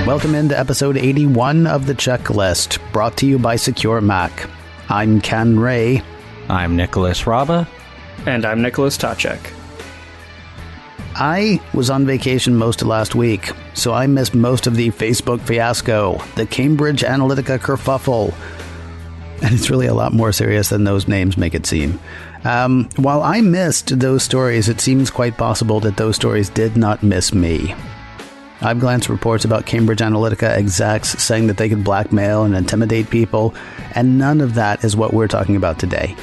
Welcome into episode 81 of The Checklist, brought to you by Secure Mac. I'm Ken Ray. I'm Nicholas Raba. And I'm Nicholas Tacek. I was on vacation most of last week, so I missed most of the Facebook fiasco, the Cambridge Analytica kerfuffle. And it's really a lot more serious than those names make it seem. While I missed those stories, it seems quite possible that those stories did not miss me. I've glanced reports about Cambridge Analytica execs saying that they could blackmail and intimidate people, and none of that is what we're talking about today.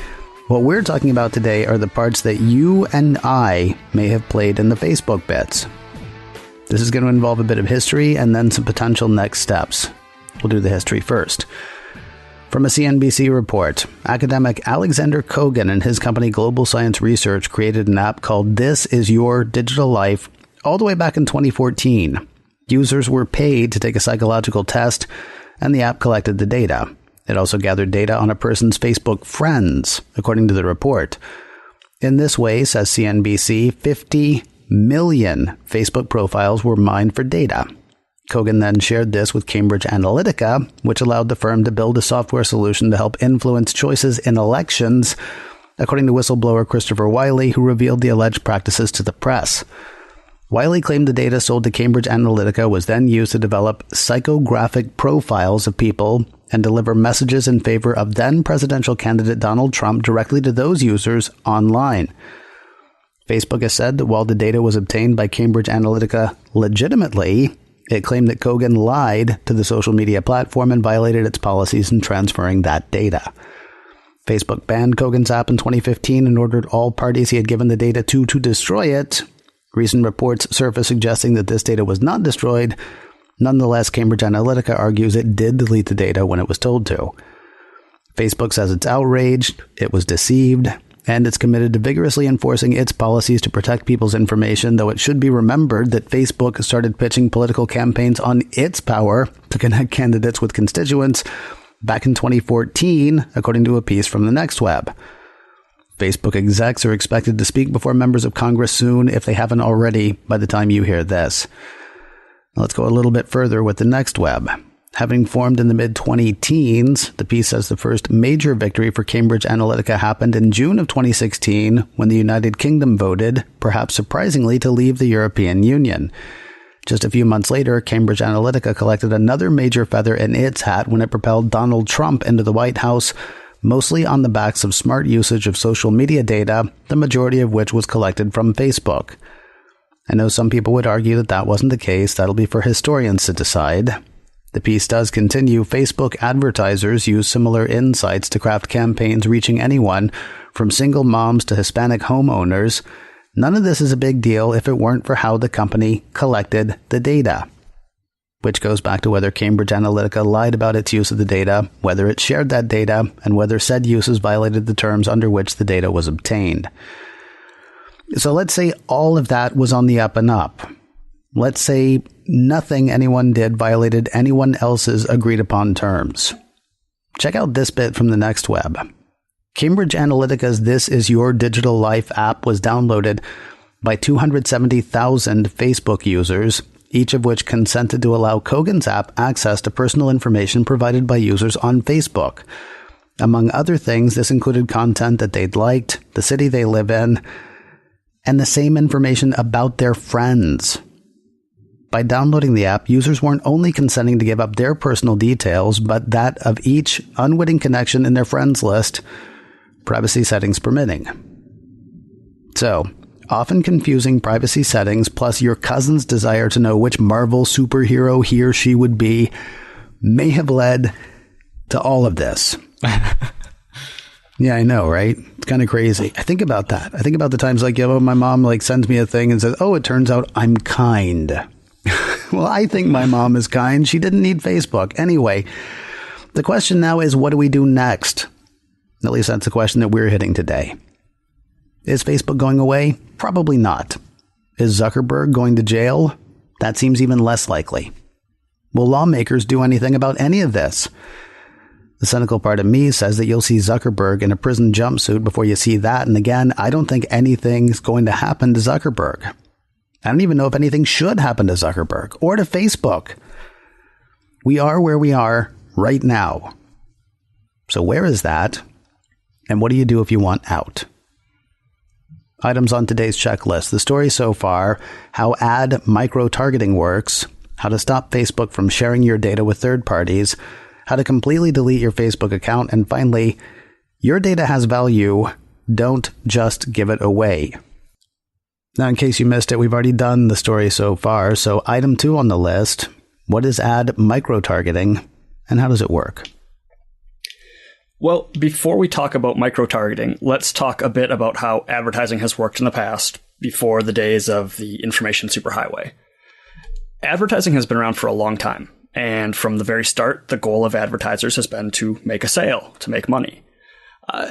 What we're talking about today are the parts that you and I may have played in the Facebook bits. This is going to involve a bit of history and then some potential next steps. We'll do the history first. From a CNBC report, academic Alexander Kogan and his company Global Science Research created an app called This Is Your Digital Life all the way back in 2014. Users were paid to take a psychological test, and the app collected the data. It also gathered data on a person's Facebook friends, according to the report. In this way, says CNBC, 50 million Facebook profiles were mined for data. Kogan then shared this with Cambridge Analytica, which allowed the firm to build a software solution to help influence choices in elections, according to whistleblower Christopher Wiley, who revealed the alleged practices to the press. Wiley claimed the data sold to Cambridge Analytica was then used to develop psychographic profiles of people and deliver messages in favor of then presidential candidate Donald Trump directly to those users online. Facebook has said that while the data was obtained by Cambridge Analytica legitimately, it claimed that Kogan lied to the social media platform and violated its policies in transferring that data. Facebook banned Kogan's app in 2015 and ordered all parties he had given the data to destroy it. Recent reports surfaced suggesting that this data was not destroyed. Nonetheless, Cambridge Analytica argues it did delete the data when it was told to. Facebook says it's outraged, it was deceived, and it's committed to vigorously enforcing its policies to protect people's information, though it should be remembered that Facebook started pitching political campaigns on its power to connect candidates with constituents back in 2014, according to a piece from the Next Web. Facebook execs are expected to speak before members of Congress soon, if they haven't already, by the time you hear this. Now let's go a little bit further with the Next Web. Having formed in the mid-2010s, the piece says the first major victory for Cambridge Analytica happened in June of 2016 when the United Kingdom voted, perhaps surprisingly, to leave the European Union. Just a few months later, Cambridge Analytica collected another major feather in its hat when it propelled Donald Trump into the White House, mostly on the backs of smart usage of social media data, the majority of which was collected from Facebook. I know some people would argue that that wasn't the case. That'll be for historians to decide. The piece does continue. Facebook advertisers use similar insights to craft campaigns reaching anyone, from single moms to Hispanic homeowners. None of this is a big deal if it weren't for how the company collected the data. Which goes back to whether Cambridge Analytica lied about its use of the data, whether it shared that data, and whether said uses violated the terms under which the data was obtained. So let's say all of that was on the up and up. Let's say nothing anyone did violated anyone else's agreed upon terms. Check out this bit from the Next Web. Cambridge Analytica's This Is Your Digital Life app was downloaded by 270,000 Facebook users, each of which consented to allow Kogan's app access to personal information provided by users on Facebook. Among other things, this included content that they'd liked, the city they live in, and the same information about their friends. By downloading the app, users weren't only consenting to give up their personal details, but that of each unwitting connection in their friends list, privacy settings permitting. So, often confusing privacy settings plus your cousin's desire to know which Marvel superhero he or she would be may have led to all of this. Yeah, I know, right? It's kind of crazy. I think about that. I think about the times like, my mom sends me a thing and says, it turns out I'm kind. Well, I think my mom is kind. She didn't need Facebook. Anyway, the question now is, what do we do next? At least that's the question that we're hitting today. Is Facebook going away? Probably not. Is Zuckerberg going to jail? That seems even less likely. Will lawmakers do anything about any of this? The cynical part of me says that you'll see Zuckerberg in a prison jumpsuit before you see that. And again, I don't think anything's going to happen to Zuckerberg. I don't even know if anything should happen to Zuckerberg or to Facebook. We are where we are right now. So where is that? And what do you do if you want out? Items on today's checklist. The story so far, how ad micro-targeting works, how to stop Facebook from sharing your data with third parties, how to completely delete your Facebook account, and finally, your data has value. Don't just give it away. Now, in case you missed it, we've already done the story so far. So item 2 on the list, what is ad micro-targeting and how does it work? Well, before we talk about micro-targeting, let's talk a bit about how advertising has worked in the past, before the days of the information superhighway. Advertising has been around for a long time, and from the very start, the goal of advertisers has been to make a sale, to make money.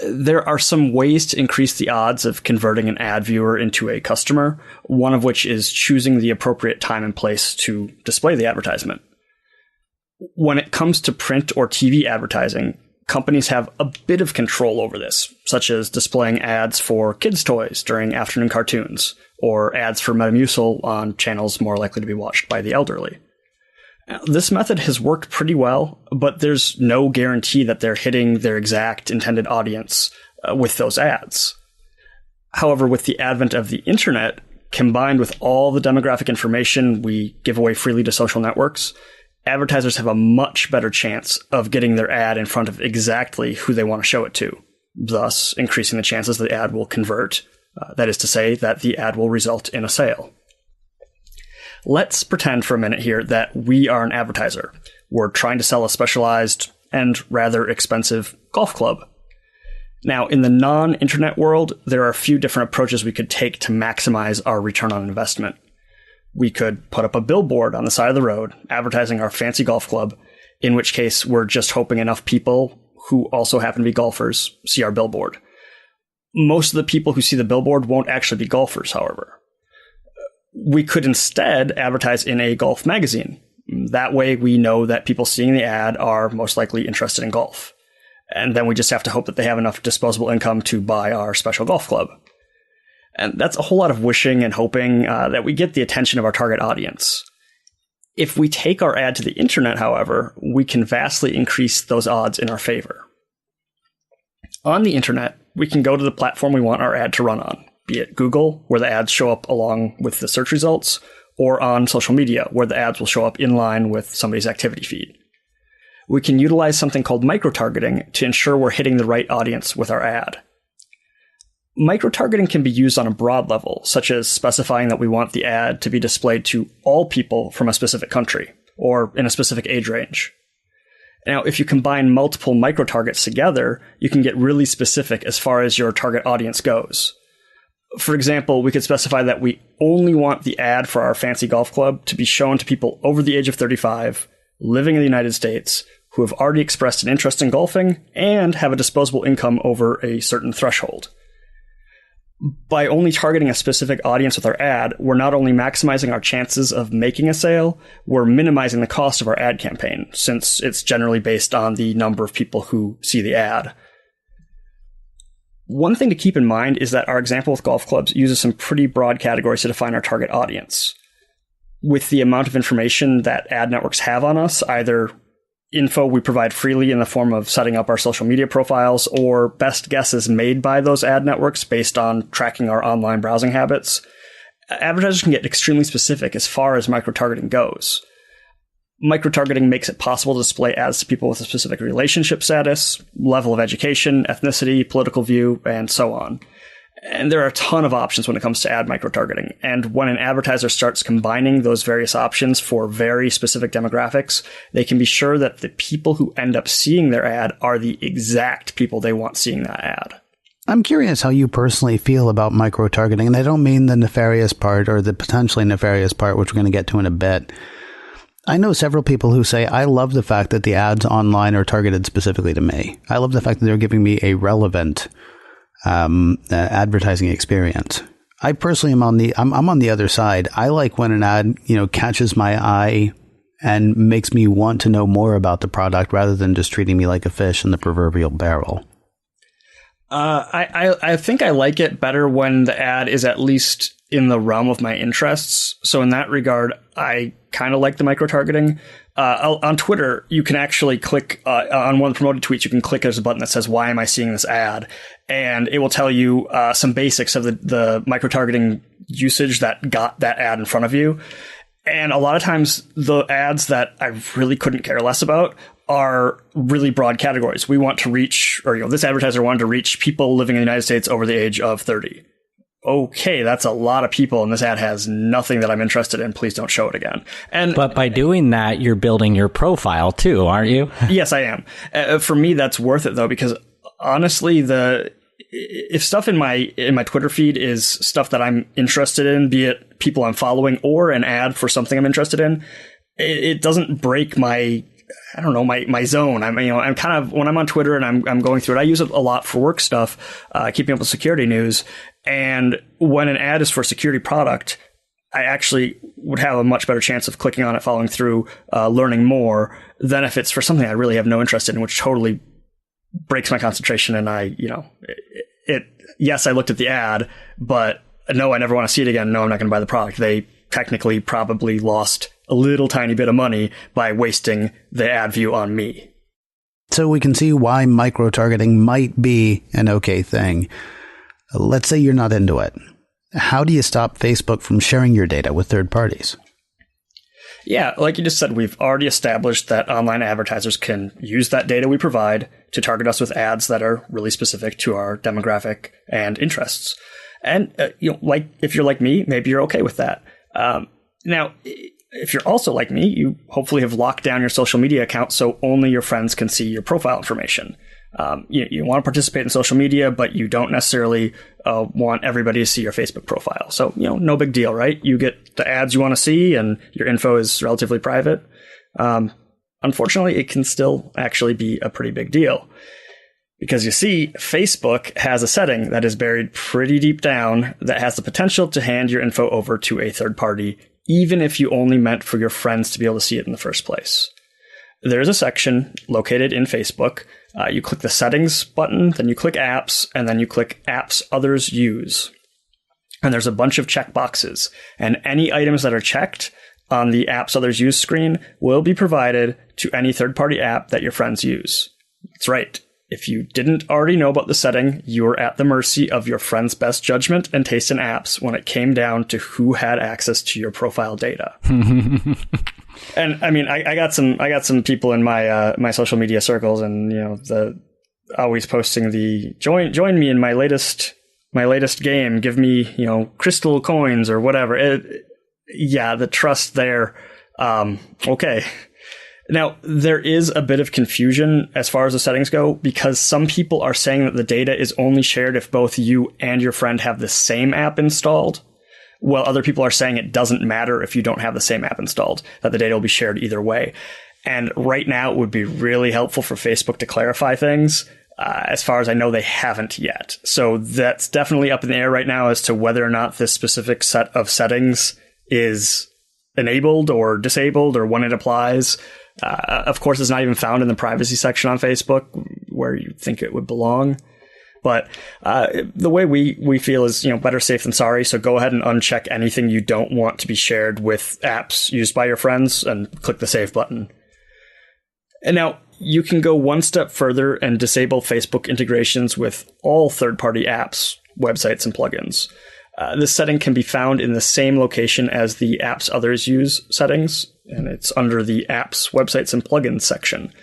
There are some ways to increase the odds of converting an ad viewer into a customer, one of which is choosing the appropriate time and place to display the advertisement. When it comes to print or TV advertising, companies have a bit of control over this, such as displaying ads for kids' toys during afternoon cartoons, or ads for Metamucil on channels more likely to be watched by the elderly. This method has worked pretty well, but there's no guarantee that they're hitting their exact intended audience with those ads. However, with the advent of the internet, combined with all the demographic information we give away freely to social networks, advertisers have a much better chance of getting their ad in front of exactly who they want to show it to, thus increasing the chances the ad will convert. That is to say, that the ad will result in a sale. Let's pretend for a minute here that we are an advertiser. We're trying to sell a specialized and rather expensive golf club. Now, in the non-internet world, there are a few different approaches we could take to maximize our return on investment. We could put up a billboard on the side of the road advertising our fancy golf club, in which case we're just hoping enough people who also happen to be golfers see our billboard. Most of the people who see the billboard won't actually be golfers, however. We could instead advertise in a golf magazine. That way we know that people seeing the ad are most likely interested in golf. And then we just have to hope that they have enough disposable income to buy our special golf club. And that's a whole lot of wishing and hoping that we get the attention of our target audience. If we take our ad to the internet, however, we can vastly increase those odds in our favor. On the internet, we can go to the platform we want our ad to run on, be it Google, where the ads show up along with the search results, or on social media, where the ads will show up in line with somebody's activity feed. We can utilize something called microtargeting to ensure we're hitting the right audience with our ad. Microtargeting can be used on a broad level, such as specifying that we want the ad to be displayed to all people from a specific country, or in a specific age range. Now, if you combine multiple microtargets together, you can get really specific as far as your target audience goes. For example, we could specify that we only want the ad for our fancy golf club to be shown to people over the age of 35, living in the United States, who have already expressed an interest in golfing, and have a disposable income over a certain threshold. By only targeting a specific audience with our ad, we're not only maximizing our chances of making a sale, we're minimizing the cost of our ad campaign, since it's generally based on the number of people who see the ad. One thing to keep in mind is that our example with golf clubs uses some pretty broad categories to define our target audience. With the amount of information that ad networks have on us, either info we provide freely in the form of setting up our social media profiles, or best guesses made by those ad networks based on tracking our online browsing habits, advertisers can get extremely specific as far as microtargeting goes. Microtargeting makes it possible to display ads to people with a specific relationship status, level of education, ethnicity, political view, and so on. And there are a ton of options when it comes to ad microtargeting. And when an advertiser starts combining those various options for very specific demographics, they can be sure that the people who end up seeing their ad are the exact people they want seeing that ad. I'm curious how you personally feel about microtargeting, and I don't mean the nefarious part or the potentially nefarious part, which we're going to get to in a bit. I know several people who say, I love the fact that the ads online are targeted specifically to me. I love the fact that they're giving me a relevant advertising experience. I personally am I'm on the other side. I like when an ad, catches my eye and makes me want to know more about the product rather than just treating me like a fish in the proverbial barrel. I think I like it better when the ad is at least in the realm of my interests. So in that regard, I kind of like the microtargeting, On Twitter, you can actually click on one of the promoted tweets. You can click there's a button that says, "Why am I seeing this ad?" And it will tell you some basics of the micro-targeting usage that got that ad in front of you. And a lot of times, the ads that I really couldn't care less about are really broad categories. We want to reach, or this advertiser wanted to reach people living in the United States over the age of 30. Okay, that's a lot of people, and this ad has nothing that I'm interested in. Please don't show it again. But by doing that, you're building your profile too, aren't you? Yes, I am. For me, that's worth it though, because honestly, if stuff in my Twitter feed is stuff that I'm interested in, be it people I'm following or an ad for something I'm interested in, it doesn't break my zone. I'm kind of, when I'm on Twitter and I'm going through it, I use it a lot for work stuff, keeping up with security news. And when an ad is for a security product, I actually would have a much better chance of clicking on it, following through, learning more than if it's for something I really have no interest in, which totally breaks my concentration. And yes, I looked at the ad, but no, I never want to see it again. No, I'm not going to buy the product. They technically probably lost a little tiny bit of money by wasting the ad view on me. So we can see why micro-targeting might be an okay thing. Let's say you're not into it. How do you stop Facebook from sharing your data with third parties? Yeah, like you just said, we've already established that online advertisers can use that data we provide to target us with ads that are really specific to our demographic and interests. And like if you're like me, maybe you're okay with that. Now, if you're also like me, you hopefully have locked down your social media account so only your friends can see your profile information. You want to participate in social media, but you don't necessarily want everybody to see your Facebook profile. So, no big deal, right? You get the ads you want to see and your info is relatively private. Unfortunately, it can still actually be a pretty big deal. Because you see, Facebook has a setting that is buried pretty deep down that has the potential to hand your info over to a third party, even if you only meant for your friends to be able to see it in the first place. There's a section located in Facebook. You click the settings button, then you click apps, and then you click apps others use. And there's a bunch of checkboxes. And any items that are checked on the apps others use screen will be provided to any third-party app that your friends use. That's right. If you didn't already know about the setting, you were at the mercy of your friend's best judgment and taste in apps when it came down to who had access to your profile data. And I mean, I got some people in my social media circles, and always posting the join me in my latest game. Give me crystal coins or whatever. The trust there. Okay. Now, there is a bit of confusion as far as the settings go, because some people are saying that the data is only shared if both you and your friend have the same app installed, while other people are saying it doesn't matter if you don't have the same app installed, that the data will be shared either way. And right now, it would be really helpful for Facebook to clarify things. As far as I know, they haven't yet. So that's definitely up in the air right now as to whether or not this specific set of settings is enabled or disabled, or when it applies. Of course, it's not even found in the privacy section on Facebook where you think it would belong. But the way we feel is, better safe than sorry. So go ahead and uncheck anything you don't want to be shared with apps used by your friends and click the save button. And now you can go one step further and disable Facebook integrations with all third-party apps, websites, and plugins. This setting can be found in the same location as the apps others use settings, and it's under the apps, websites, and plugins section.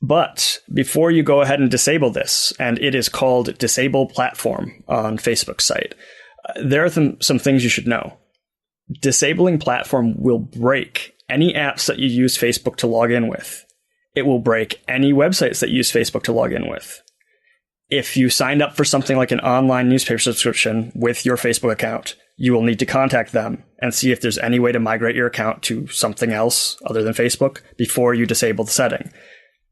But before you go ahead and disable this, and it is called Disable Platform on Facebook's site, there are some things you should know. Disabling Platform will break any apps that you use Facebook to log in with. It will break any websites that you use Facebook to log in with. If you signed up for something like an online newspaper subscription with your Facebook account, you will need to contact them and see if there's any way to migrate your account to something else other than Facebook before you disable the setting.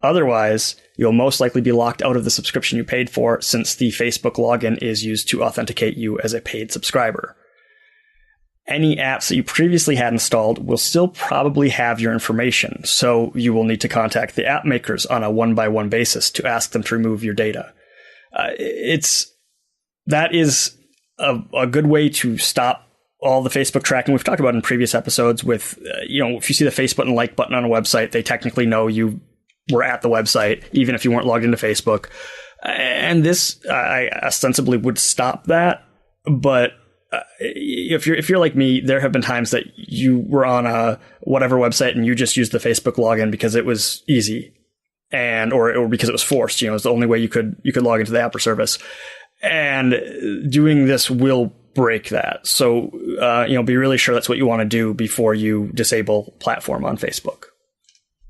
Otherwise, you'll most likely be locked out of the subscription you paid for, since the Facebook login is used to authenticate you as a paid subscriber. Any apps that you previously had installed will still probably have your information, so you will need to contact the app makers on a one-by-one basis to ask them to remove your data. That is a good way to stop all the Facebook tracking we've talked about in previous episodes with, if you see the Facebook and like button on a website, they technically know you were at the website, even if you weren't logged into Facebook. And this, I ostensibly would stop that. But if you're like me, there have been times that you were on a whatever website and you just used the Facebook login because it was easy or because it was forced. It's the only way you could log into the app or service. And doing this will break that. So, be really sure that's what you want to do before you disable platform on Facebook.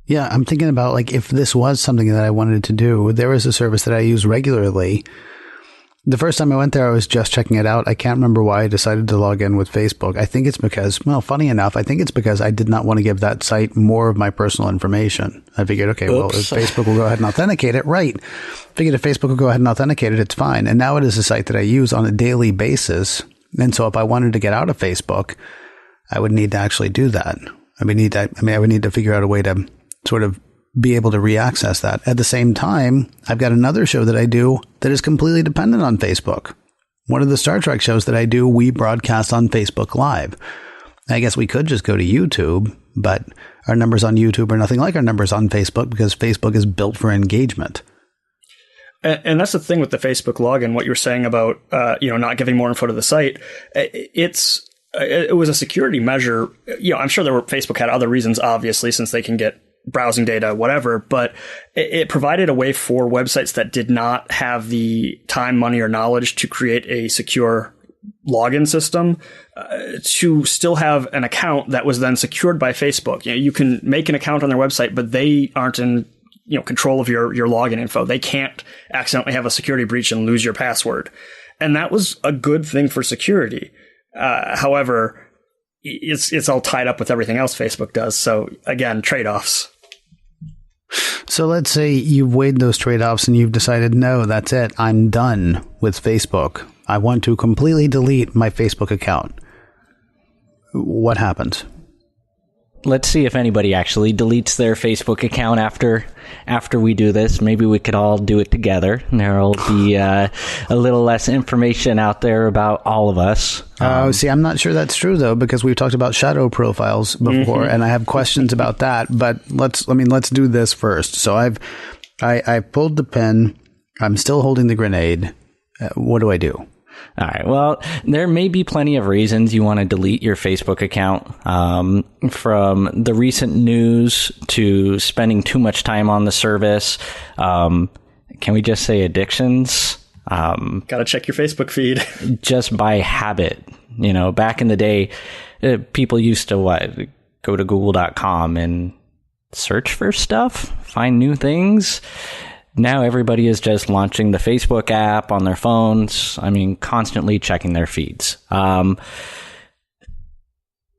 Yeah, I'm thinking about like if this was something that I wanted to do, there is a service that I use regularly. The first time I went there, I was just checking it out. I can't remember why I decided to log in with Facebook. I think it's because, well, funny enough, I think it's because I did not want to give that site more of my personal information. I figured, okay, well, if Facebook will go ahead and authenticate it, right. Figured if Facebook will go ahead and authenticate it, it's fine. And now it is a site that I use on a daily basis. And so if I wanted to get out of Facebook, I would need to actually do that. I would need to figure out a way to sort of be able to re-access that. At the same time, I've got another show that I do that is completely dependent on Facebook. One of the Star Trek shows that I do, we broadcast on Facebook Live. I guess we could just go to YouTube, but our numbers on YouTube are nothing like our numbers on Facebook because Facebook is built for engagement. And that's the thing with the Facebook login, what you were saying about, not giving more info to the site. It was a security measure. I'm sure Facebook had other reasons, obviously, since they can get browsing data, whatever, but it provided a way for websites that did not have the time, money, or knowledge to create a secure login system to still have an account that was then secured by Facebook. You can make an account on their website, but they aren't in control of your login info. They can't accidentally have a security breach and lose your password. And that was a good thing for security. However, it's all tied up with everything else Facebook does. So again, trade-offs. So let's say you've weighed those trade-offs and you've decided, no, that's it. I'm done with Facebook. I want to completely delete my Facebook account. What happens? Let's see if anybody actually deletes their Facebook account after we do this. Maybe we could all do it together. There'll be a little less information out there about all of us. See, I'm not sure that's true though, because we've talked about shadow profiles before, and I have questions about that. But let's do this first. So I pulled the pin. I'm still holding the grenade. What do I do? All right. Well, there may be plenty of reasons you want to delete your Facebook account, from the recent news to spending too much time on the service. Can we just say addictions? Got to check your Facebook feed. Just by habit. Back in the day, people used to go to google.com and search for stuff, find new things. Now everybody is just launching the Facebook app on their phones. Constantly checking their feeds.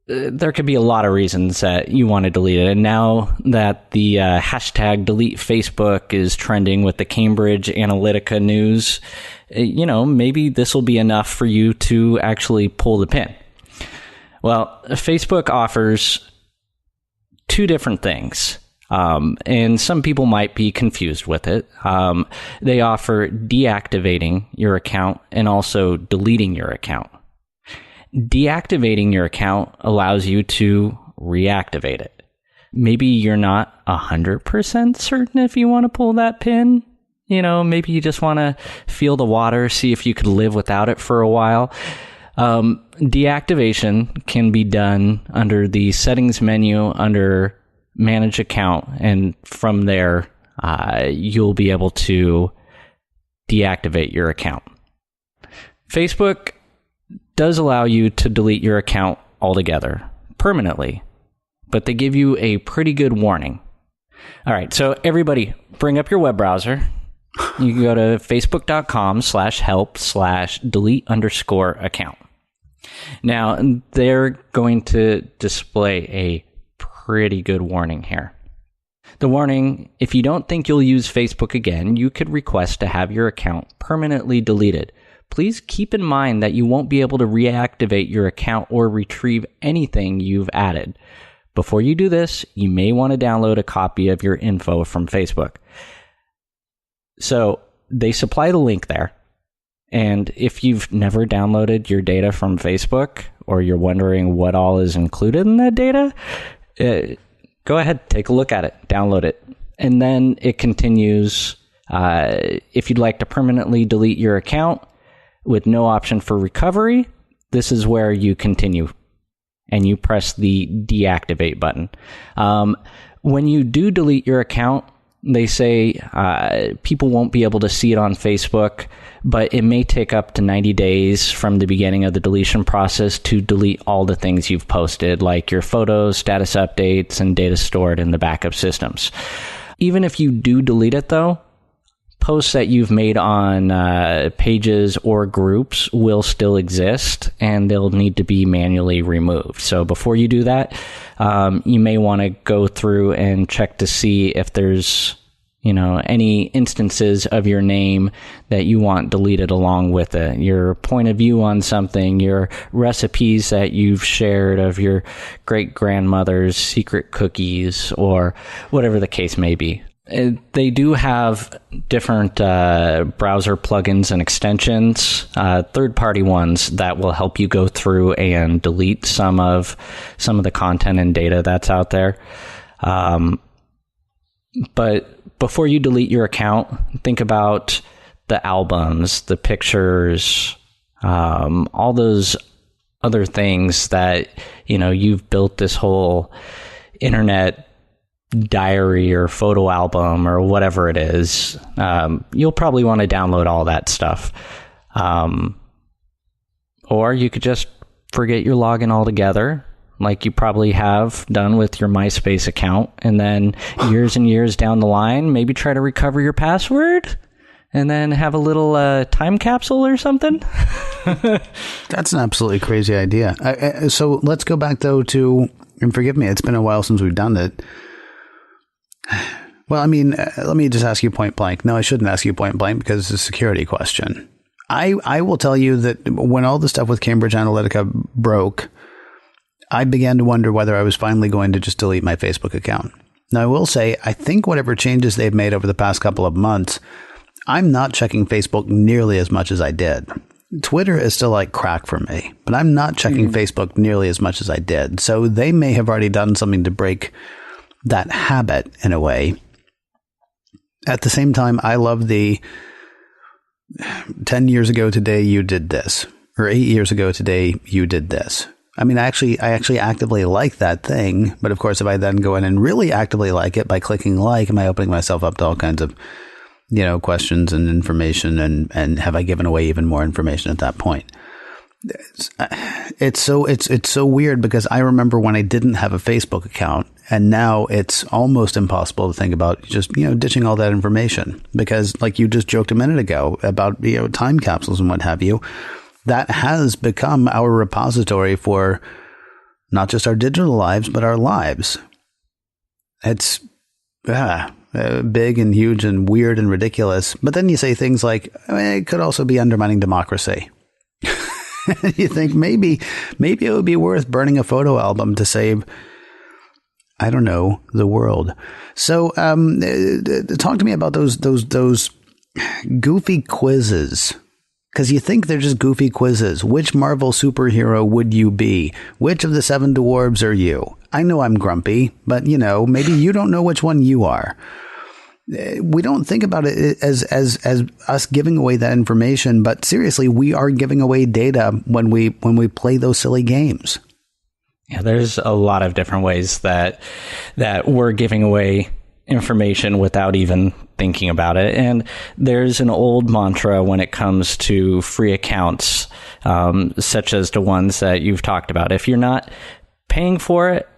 There could be a lot of reasons that you want to delete it. And now that the hashtag delete Facebook is trending with the Cambridge Analytica news, maybe this will be enough for you to actually pull the pin. Well, Facebook offers two different things. And some people might be confused with it. They offer deactivating your account and also deleting your account. Deactivating your account allows you to reactivate it. Maybe you're not 100% certain if you want to pull that pin. Maybe you just want to feel the water, see if you could live without it for a while. Deactivation can be done under the settings menu under manage account, and from there you'll be able to deactivate your account. Facebook does allow you to delete your account altogether, permanently, but they give you a pretty good warning. All right, so everybody bring up your web browser. You can go to facebook.com/help/delete_account. Now, they're going to display a pretty good warning here. The warning: if you don't think you'll use Facebook again, you could request to have your account permanently deleted. Please keep in mind that you won't be able to reactivate your account or retrieve anything you've added. Before you do this, you may want to download a copy of your info from Facebook. So they supply the link there. And if you've never downloaded your data from Facebook, or you're wondering what all is included in that data, go ahead, take a look at it, download it. And then it continues. If you'd like to permanently delete your account with no option for recovery, this is where you continue and you press the deactivate button. When you do delete your account, they say people won't be able to see it on Facebook, but it may take up to 90 days from the beginning of the deletion process to delete all the things you've posted, like your photos, status updates, and data stored in the backup systems. Even if you do delete it, though, posts that you've made on pages or groups will still exist, and they'll need to be manually removed. So before you do that, you may want to go through and check to see if there's, any instances of your name that you want deleted along with it. Your point of view on something, your recipes that you've shared of your great-grandmother's secret cookies, or whatever the case may be. They do have different browser plugins and extensions, third-party ones that will help you go through and delete some of the content and data that's out there. But before you delete your account, think about the albums, the pictures, all those other things that you've built this whole internet diary or photo album or whatever it is. You'll probably want to download all that stuff. Or you could just forget your login altogether, like you probably have done with your MySpace account, and then years and years down the line, maybe try to recover your password and then have a little time capsule or something. That's an absolutely crazy idea. So let's go back, though, to, and forgive me, it's been a while since we've done it. Well, let me just ask you point blank. No, I shouldn't ask you point blank because it's a security question. I will tell you that when all the stuff with Cambridge Analytica broke, I began to wonder whether I was finally going to just delete my Facebook account. Now, I will say, I think whatever changes they've made over the past couple of months, I'm not checking Facebook nearly as much as I did. Twitter is still like crack for me, but I'm not checking Facebook nearly as much as I did. So they may have already done something to break that habit in a way. At the same time, I love the 10 years ago today you did this, or 8 years ago today you did this. I actually actively like that thing, but of course if I then go in and really actively like it by clicking like, am I opening myself up to all kinds of questions and information, and have I given away even more information at that point? It's so weird, because I remember when I didn't have a Facebook account, and now it's almost impossible to think about just, ditching all that information, because like you just joked a minute ago about, time capsules and what have you, that has become our repository for not just our digital lives, but our lives. It's big and huge and weird and ridiculous. But then you say things like, it could also be undermining democracy. You think maybe it would be worth burning a photo album to save, I don't know, the world. So talk to me about those goofy quizzes. Because you think they're just goofy quizzes. Which Marvel superhero would you be? Which of the 7 dwarves are you? I know I'm grumpy, but maybe you don't know which one you are. We don't think about it as us giving away that information, but seriously, we are giving away data when we play those silly games. Yeah, there's a lot of different ways that we're giving away information without even thinking about it. And there's an old mantra when it comes to free accounts, such as the ones that you've talked about. If you're not paying for it,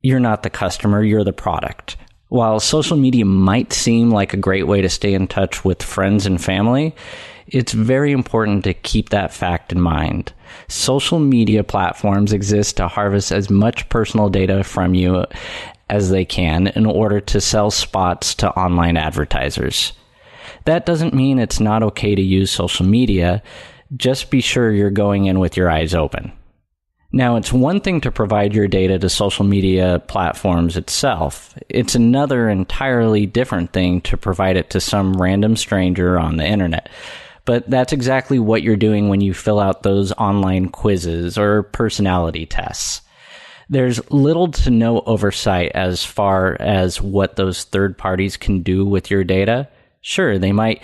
you're not the customer, you're the product. While social media might seem like a great way to stay in touch with friends and family, it's very important to keep that fact in mind. Social media platforms exist to harvest as much personal data from you as they can in order to sell spots to online advertisers. That doesn't mean it's not okay to use social media. Just be sure you're going in with your eyes open. Now, it's one thing to provide your data to social media platforms itself. It's another entirely different thing to provide it to some random stranger on the internet. But that's exactly what you're doing when you fill out those online quizzes or personality tests. There's little to no oversight as far as what those third parties can do with your data. Sure, they might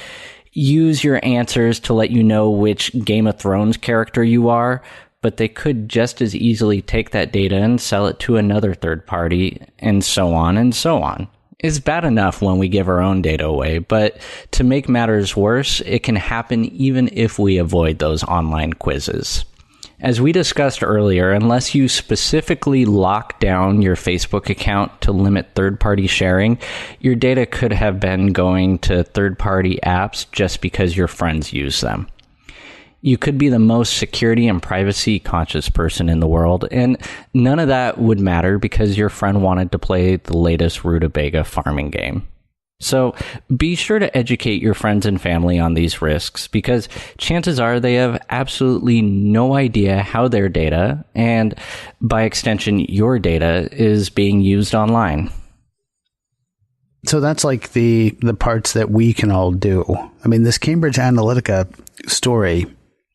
use your answers to let you know which Game of Thrones character you are, but they could just as easily take that data and sell it to another third party, and so on and so on. It's bad enough when we give our own data away, but to make matters worse, it can happen even if we avoid those online quizzes. As we discussed earlier, unless you specifically lock down your Facebook account to limit third-party sharing, your data could have been going to third-party apps just because your friends use them. You could be the most security and privacy conscious person in the world, and none of that would matter because your friend wanted to play the latest rutabaga farming game. So be sure to educate your friends and family on these risks, because chances are they have absolutely no idea how their data, and by extension your data, is being used online. So that's like the parts that we can all do. I mean, this Cambridge Analytica story,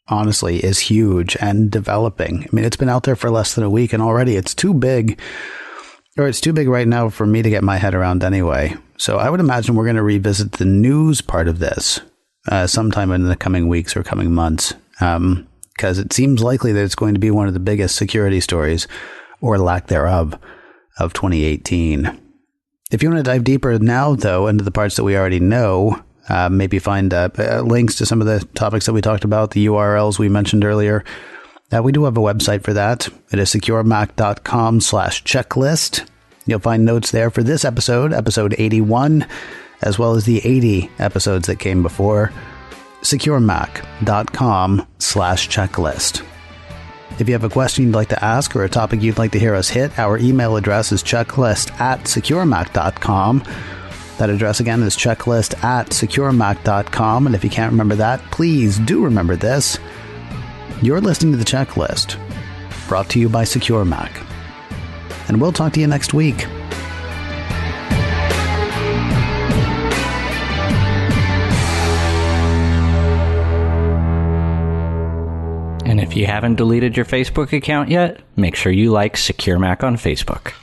honestly, is huge and developing. I mean, it's been out there for less than a week, and already it's too big right now for me to get my head around anyway. So I would imagine we're going to revisit the news part of this sometime in the coming weeks or coming months, because it seems likely that it's going to be one of the biggest security stories, or lack thereof, of 2018. If you want to dive deeper now, though, into the parts that we already know, maybe find links to some of the topics that we talked about, the URLs we mentioned earlier, we do have a website for that. It is securemac.com/checklist. You'll find notes there for this episode, episode 81, as well as the 80 episodes that came before. securemac.com/checklist. If you have a question you'd like to ask or a topic you'd like to hear us hit, our email address is checklist@securemac.com. That address again is checklist@securemac.com. And if you can't remember that, please do remember this. You're listening to The Checklist, brought to you by Secure Mac. And we'll talk to you next week. And if you haven't deleted your Facebook account yet, make sure you like Secure Mac on Facebook.